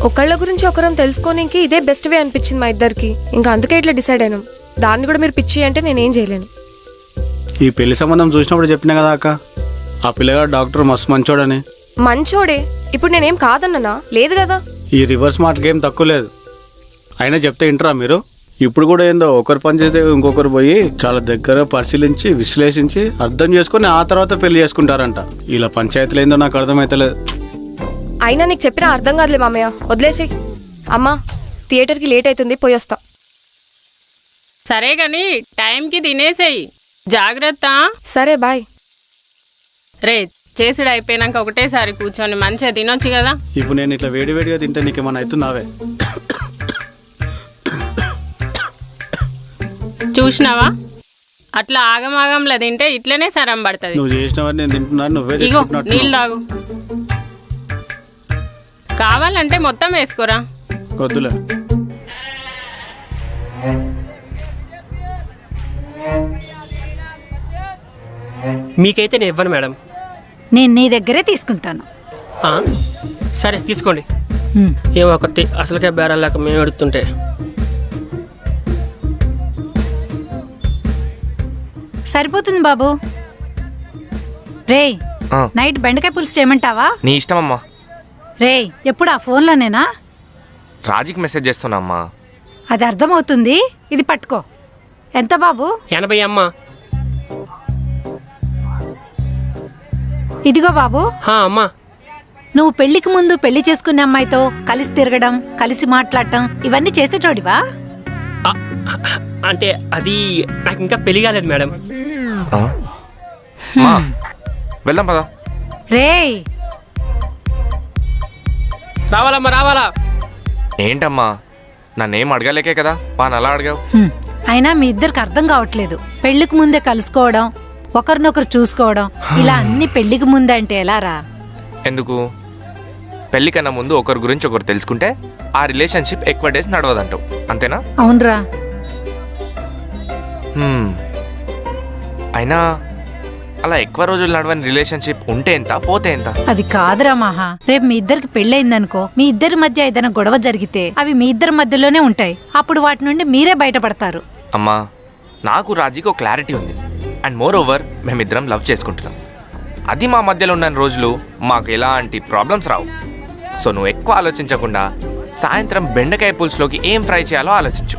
ఒకళ్ళ గురించి ఒకరం తెలుసుకోనికి ఇదే బెస్ట్ వే అనిపించింది మా ఇద్దరికి. ఇంకా అందుకే ఇట్లా డిసైడ్ అయినాం. దాన్ని కూడా మీరు పిచ్చి అంటే నేనేం చేయలేను. ఈ పెళ్లి సంబంధం చూసినప్పుడు చెప్పినా కదా అక్క, ఆ పిల్లగాడు డాక్టర్ మస్తు మంచోడని. మంచోడే. ఇప్పుడు నేనేం కాదన్నానా? లేదు కదా. ఈ రివర్స్ మాటకి ఏం తక్కువ లేదు. అయినా చెప్తే వింటరా మీరు? ఇప్పుడు కూడా ఏందో ఒకరు పని చేస్తే ఇంకొకరు పోయి చాలా దగ్గర పరిశీలించి విశ్లేషించి అర్థం చేసుకుని ఆ తర్వాత పెళ్లి చేసుకుంటారంట. ఇలా పంచాయతీలు ఏందో నాకు అర్థమైతలేదు. అయినా నీకు చెప్పినా అర్థం కాదులే మామయ్య, వదిలేసి. అమ్మా, థియేటర్కి లేట్ అవుతుంది, పోయొస్తా. సరే కానీ టైంకి తినేసేయి, జాగ్రత్త. సరే బాయ్. రే, చేసుడు అయిపోయినాక ఒకటేసారి కూర్చొని మంచిగా తినొచ్చు కదా. ఇప్పుడు నేను ఇట్లా వేడివేడిగా తింటే నీకేమన్నా అవుతున్నావే? చూసినావా, అట్లా ఆగమాగంలో తింటే ఇట్లనే సరం పడుతుంది. నువ్వు చేసినవన్నీ నేను తింటున్నాను, నువ్వే ఇగో నీళ్ళు తాగు. కావాలంటే మొత్తం వేసుకోరా. వద్దులే. మీకైతే నేను ఇవ్వను మేడం. నేను నీ దగ్గరే తీసుకుంటాను. సరే తీసుకోండి. ఏమో ఒకటి అసలుకే బేరాలేక మేము ఎడుతుంటే. సరిపోతుంది బాబు. రే, నైట్ బెండకాయ పులుసు చేయమంటావా? నీ ఇష్టమమ్మా. రే, ఎప్పుడు ఆ ఫోన్లోనేనా? రాజీకి మెసేజ్ చేస్తున్నా అమ్మా. అది అర్థమవుతుంది, ఇది పట్టుకో. ఎంత బాబు? 80 అమ్మా. ఇదిగో బాబు. అమ్మా, నువ్వు పెళ్లికి ముందు పెళ్లి చేసుకునే అమ్మాయితో కలిసి తిరగడం, కలిసి మాట్లాడటం ఇవన్నీ చేసేటోడివా? అంటే అది నాకు ఇంకా పెళ్లి కాలేదు మేడం. వెళ్దాం పదా. రే, రావాలమ్మా, రావాలా? ఏంటమ్మా, నన్నేం అడగలేకే కదా వాని అలా అడిగావు. అయినా మీ ఇద్దరికి అర్థం కావట్లేదు. పెళ్లికి ముందే కలుసుకోవడం, ఒకరినొకరు చూసుకోవడం, ఇలా అన్ని పెళ్లికి ముందంటే ఎలా రా? ఎందుకు? పెళ్లి కన్నా ముందు ఒకరి గురించి ఒకరు తెలుసుకుంటే ఆ రిలేషన్షిప్ ఎక్కువ డేస్ నడవదంటావు, అంతేనా? అవునరా. అయినా అలా ఎక్కువ రోజులు నడవని రిలేషన్షిప్ ఉంటే ఎంత, పోతే ఎంత? అది కాదురా మహా. రేపు మీ ఇద్దరికి పెళ్ళయిందనుకో, మీ ఇద్దరి మధ్య ఏదైనా గొడవ జరిగితే అవి మీ ఇద్దరి మధ్యలోనే ఉంటాయి. అప్పుడు వాటి నుండి మీరే బయటపడతారు. అమ్మా, నాకు రాజీకి ఒక క్లారిటీ ఉంది. అండ్ మోర్ ఓవర్ మేమిద్దరం లవ్ చేసుకుంటున్నాం. అది మా మధ్యలో ఉన్న రోజులు మాకు ఎలాంటి ప్రాబ్లమ్స్ రావు. సో నువ్వు ఎక్కువ ఆలోచించకుండా సాయంత్రం బెండకాయ పులుసులోకి ఏం ఫ్రై చేయాలో ఆలోచించు.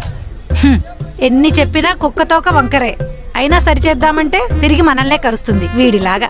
ఎన్ని చెప్పినా కుక్కతోక వంకరే. అయినా సరిచేద్దామంటే తిరిగి మనల్నే కరుస్తుంది వీడిలాగా.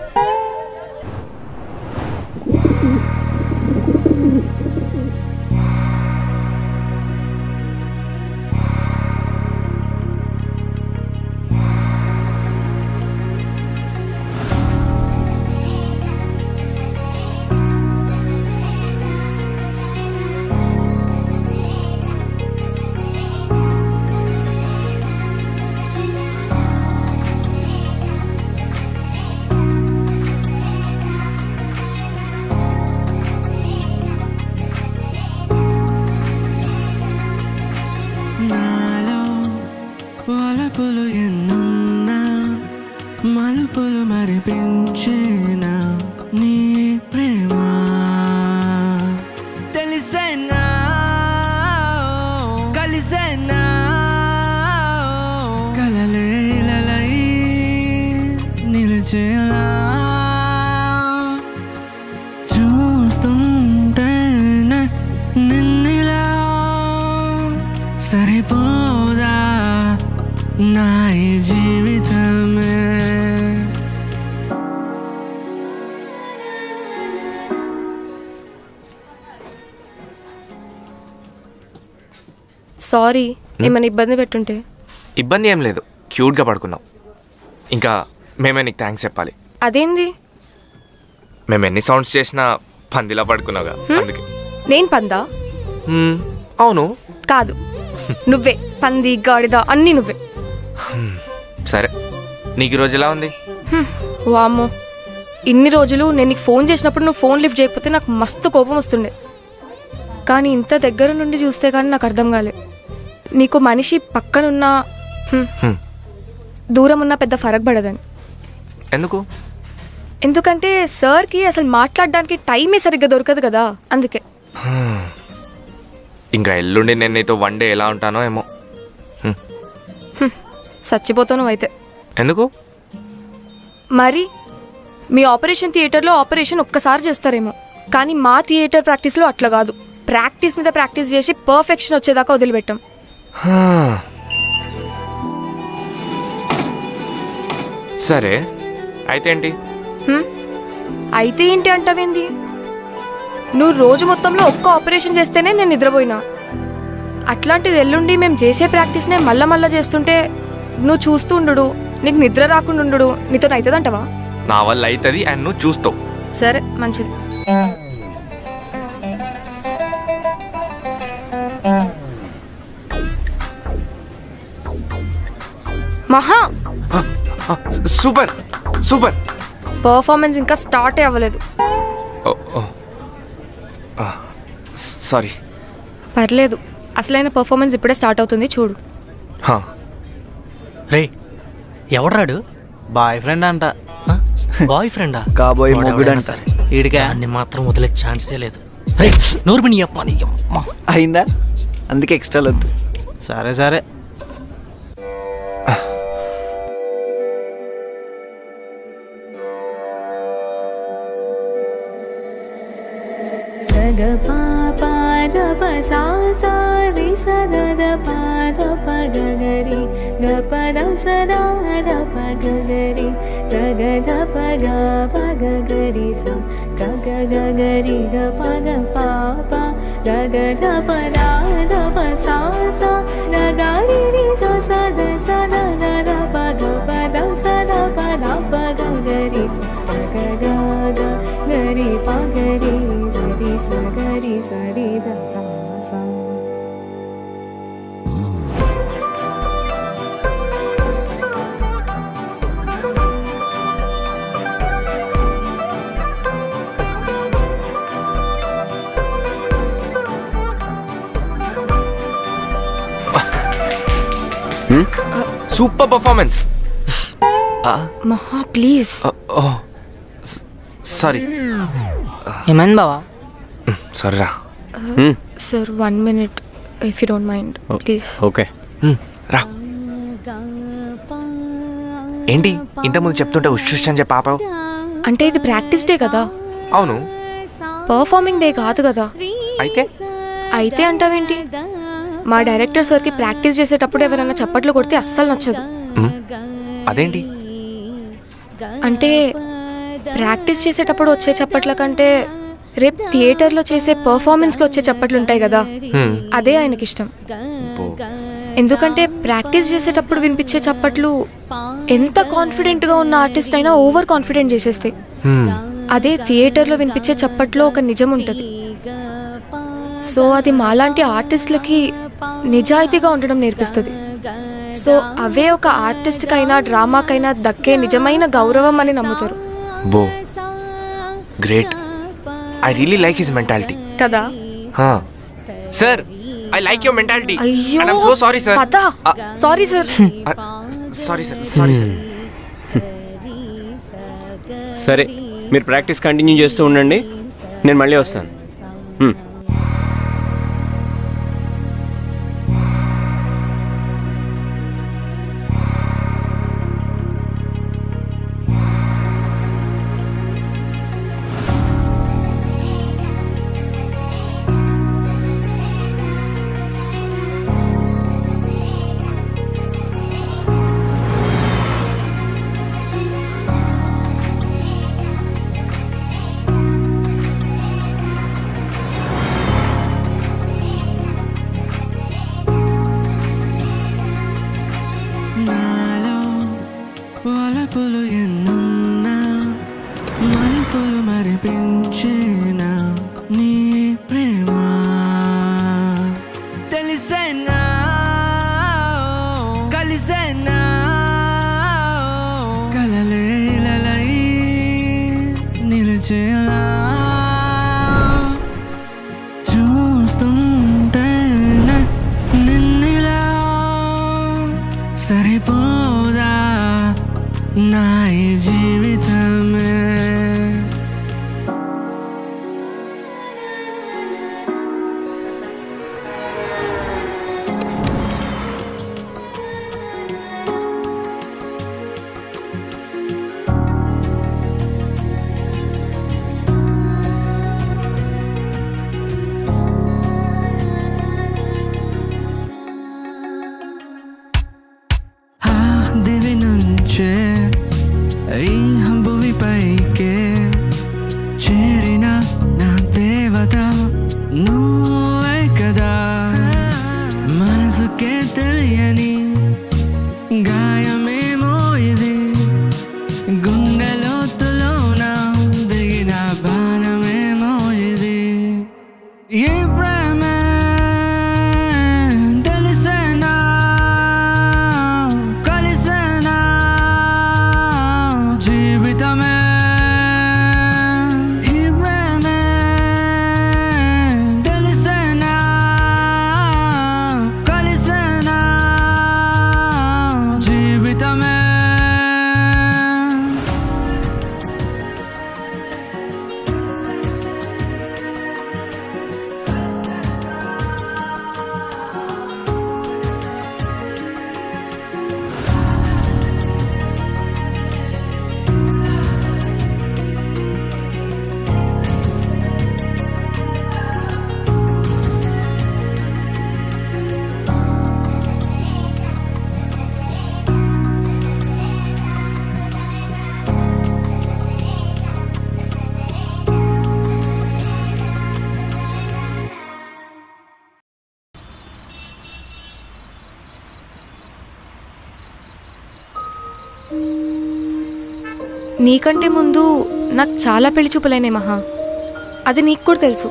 కనిపించేనా నీ ప్రేమ తెలిసేనా కలిసేనా కలలే ఇలలై నిలిచేలా చూస్తుంటేనే నిన్నిలా సరిపోదా నా ఈ జీవితమే సారీ ఏమైనా ఇబ్బంది పెట్టుంటే. ఇబ్బంది ఏం లేదు, క్యూట్గా పడుకున్నాం. ఇంకా మేమే నీకు థ్యాంక్స్ చెప్పాలి. అదేంది? మేము ఎన్ని సౌండ్స్ చేసినా పందిలా పడుకున్నావుగా అందుకే. నేను పందా? అవును. కాదు, నువ్వే పంది గాడిద అన్నీ నువ్వే. సరే, నీకు ఈరోజు ఎలా ఉంది? వామ్మో, ఇన్ని రోజులు నేను నీకు ఫోన్ చేసినప్పుడు నువ్వు ఫోన్ లిఫ్ట్ చేయకపోతే నాకు మస్తు కోపం వస్తుండే. కానీ ఇంత దగ్గర నుండి చూస్తే కానీ నాకు అర్థం కాలే నీకు మనిషి పక్కనున్నా దూరం ఉన్నా పెద్ద ఫరక్ పడదని. ఎందుకు? ఎందుకంటే సార్కి అసలు మాట్లాడడానికి టైమే సరిగ్గా దొరకదు కదా, అందుకే. ఇంకా ఎల్లుండి నేను నీతో వన్ డే ఎలా ఉంటానో ఏమో. చచ్చిపోతాను అయితే. ఎందుకు? మరి మీ ఆపరేషన్ థియేటర్లో ఆపరేషన్ ఒక్కసారి చేస్తారేమో, కానీ మా థియేటర్ ప్రాక్టీస్లో అట్లా కాదు. ప్రాక్టీస్ మీద ప్రాక్టీస్ చేసి పర్ఫెక్షన్ వచ్చేదాకా వదిలిపెట్టాం. సరే, అయితే ఏంటి? అయితే ఏంటి అంటావేంది? నువ్వు రోజు మొత్తంలో ఒక్క ఆపరేషన్ చేస్తేనే నేను నిద్రపోయినా. అట్లాంటిది ఎల్లుండి మేము చేసే ప్రాక్టీస్నే మళ్ళా చేస్తుంటే నువ్వు చూస్తూ ఉండు, నీకు నిద్ర రాకుండా ఉండు, నీతో అవుతుందంటవా? నా వల్ల అవుతుంది అండ్ నువ్వు చూస్తావు. సరే, మంచిది. మహా సూపర్ సూపర్. పర్ఫార్మెన్స్ ఇంకా స్టార్టే అవ్వలేదు. సారీ. పర్లేదు, అసలైన పర్ఫార్మెన్స్ ఇప్పుడే స్టార్ట్ అవుతుంది, చూడు. రే, ఎవడ్రాడు? బాయ్ ఫ్రెండ్ అంట. బాయ్ ఫ్రెండా? కాబోయే మొగుడు అంట. ఈడికా అన్ని మాత్రం వదిలే ఛాన్సే లేదు. నోర్మిని చెప్పని అయిందా? అందుకే ఎక్స్ట్రా వద్దు. సరే సరే. Super performance. మహా ప్లీజ్. సారీ. ఏమైంది బావా? సారీరా. Sir 1 minute if you don't mind please. Okay, రా. ఏంటి ఇంతకుముందు చెప్తుంటే ఉష్ అని చెప్పి ఆపావు? అంటే ఇది ప్రాక్టీస్ డే కదా. అవును. పర్ఫార్మింగ్ డే కాదు కదా. అయితే అంటావేంటి? మా డైరెక్టర్ సార్కి ప్రాక్టీస్ చేసేటప్పుడు ఎవరైనా చప్పట్లు కొడితే అస్సలు నచ్చదు. అదేంటి? అంటే ప్రాక్టీస్ చేసేటప్పుడు వచ్చే చప్పట్ల కంటే రేపు థియేటర్లో చేసే పర్ఫార్మెన్స్కి వచ్చే చప్పట్లు ఉంటాయి కదా, అదే ఆయనకి ఇష్టం. ఎందుకంటే ప్రాక్టీస్ చేసేటప్పుడు వినిపించే చప్పట్లు ఎంత కాన్ఫిడెంట్గా ఉన్న ఆర్టిస్ట్ అయినా ఓవర్ కాన్ఫిడెంట్ చేసేస్తాయి. అదే థియేటర్లో వినిపించే చప్పట్లో ఒక నిజం ఉంటుంది. సో అది మాలాంటి ఆర్టిస్టులకి నిజాయితీగా ఉండడం నేర్పిస్తుంది. సో అవే ఒక ఆర్టిస్ట్కైనా డ్రామాకైనా దక్కే నిజమైన గౌరవం అని నమ్ముతారు. బో great. I really like his mentality కదా. Sir, I like your mentality. అయ్యో, I am so sorry sir. Sorry sir. Sorry sir. Sorry sir. సరే, మీరు ప్రాక్టీస్ కంటిన్యూ చేస్తూ ఉండండి, నేను మళ్ళీ వస్తాను. వలపులు ఎన్నున్నా మలుపులు మరిపించేనా నీ ప్రేమ తెలిసేనా కలిసేనా కలలేలై నిలిచేలా చూస్తుంటే నిన్నిలా సరిపోదా నా ఈ జీవితమే దివి నుంచే ఈ భూమి పైకే చేరిన నా దేవత నువ్వే కదా మనసుకే తెలియని గాయమేమో ఇది గుండెలోతులోన దిగిన బాణమేమో ఇది ఈ ప్రేమే తెలిసేనా కలిసేనా జీవితమే ఈ ప్రేమే తెలిసేనా కలిసేనా జీవితమే నీకంటే ముందు నాకు చాలా పెళ్లి చూపులైనాయి మహా, అది నీకు కూడా తెలుసు.